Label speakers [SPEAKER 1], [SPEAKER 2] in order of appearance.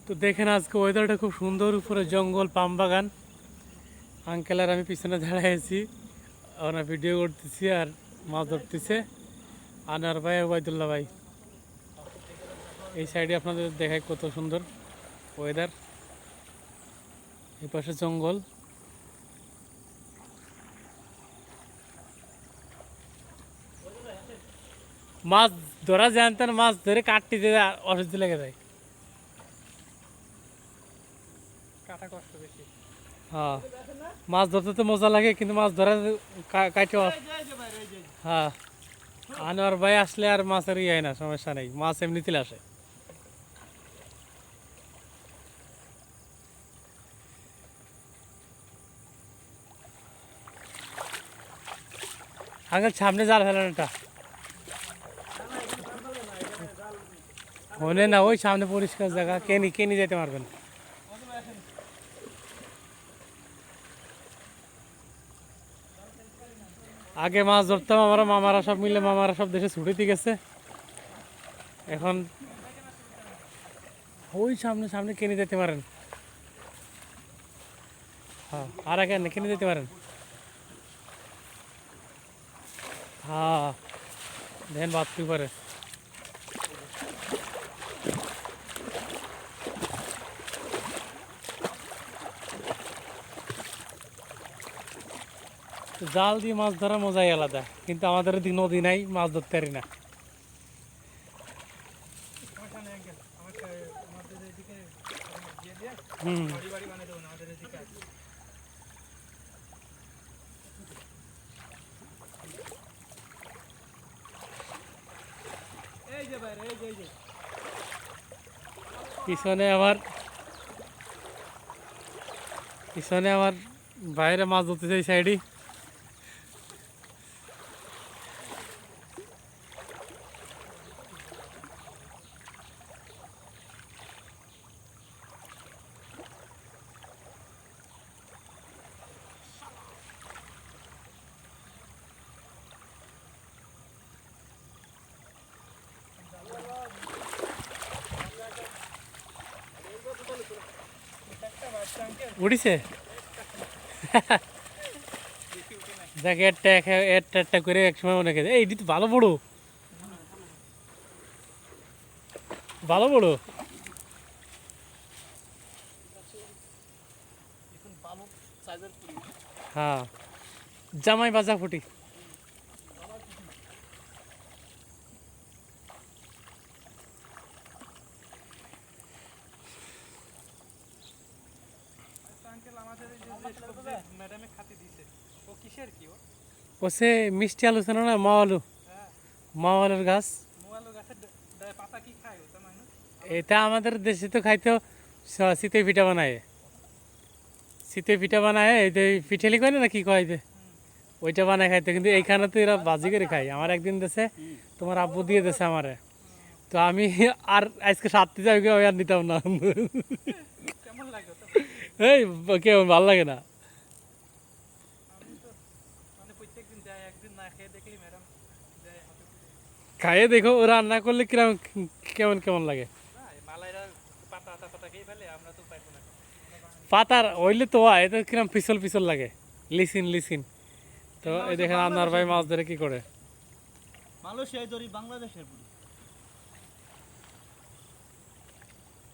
[SPEAKER 1] তো দেখেন আজকে ওয়েদারটা খুব সুন্দর, উপরে জঙ্গল, পাম বাগান। আঙ্কেল আর আমি পিছনে দাঁড়ায় আছি, ওরা ভিডিও করতেছি আর মাছ ধরতেছে। আনার ভাই, ওবায়দুল্লাহ ভাই। এই সাইডে আপনাদের দেখায় কত সুন্দর ওয়েদার। এই পাশে জঙ্গল। মাছ ধরা জানতেন, মাছ ধরে কাটতে দিয়ে অসুস্থ লেগে যায়। কাটা কষ্ট বেশি। হ্যাঁ, মাছ ধরতে তো মজা লাগে, কিন্তু মাছ ধরা কাটে। হ্যাঁ, আনোয়ার ভাই আসলে আর মাছের ইয়ে হয় না, সমস্যা নেই, মাছ এমনিতে আসে। আঙ্কেল সামনে জাল ফেলেন এটা মনে না, ওই সামনে পরিষ্কার জায়গা, কেনি কেনি যেতে পারবেন। আগে মাছ ধরতাম, আমরা মামারা সব মিলে, মামারা সব দেশে ছুটিতে গেছে। এখন ওই সামনে সামনে কেনে যেতে পারেন। হ্যাঁ, আর আগে কেনে যেতে পারেন। হ্যাঁ, দেখেন বাড়তে পারে। জাল দিয়ে মাছ ধরার মজাই আলাদা, কিন্তু আমাদের এদিকে নদী নাই, মাছ ধরতে পারি না। হুম, পিছনে আমার বাইরে মাছ ধরতেছে এই সাইডে। উঠিছে দেখ, একটা করে একসময় মনে করে এইটি তো ভালো বড়, ভালো বড়। হ্যাঁ, জামাই বাজা ফুটি। ওসে মিষ্টি আলু ছিল না, মা আলু, মা আলুর গাছ। এটা আমাদের দেশে তো খাইতো, শীতে পিঠা বানায়, শীতে পিঠা বানায়, এই যে পিঠেলি কয় না কি কয় যে, ওইটা বানায় খাইতো। কিন্তু এইখানে তো এরা বাজি করে খায়। আমার একদিন দেশে তোমার আব্বু দিয়ে দেশে আমারে, তো আমি আর আজকে সাথে যাই, আর নিতাম না। এই কেমন ভালো লাগে না। খাইয়ে দেখো, ও রান্না করলে কিরকম, কেমন কেমন লাগে। পাতার হইলে তো এটা কিরকম পিছল পিছল লাগে, লিসিন লিসিন। তো এই দেখেন আনার ভাই মাছ ধরে কি করে।
[SPEAKER 2] মালয়েশিয়ায় ধরি, বাংলাদেশের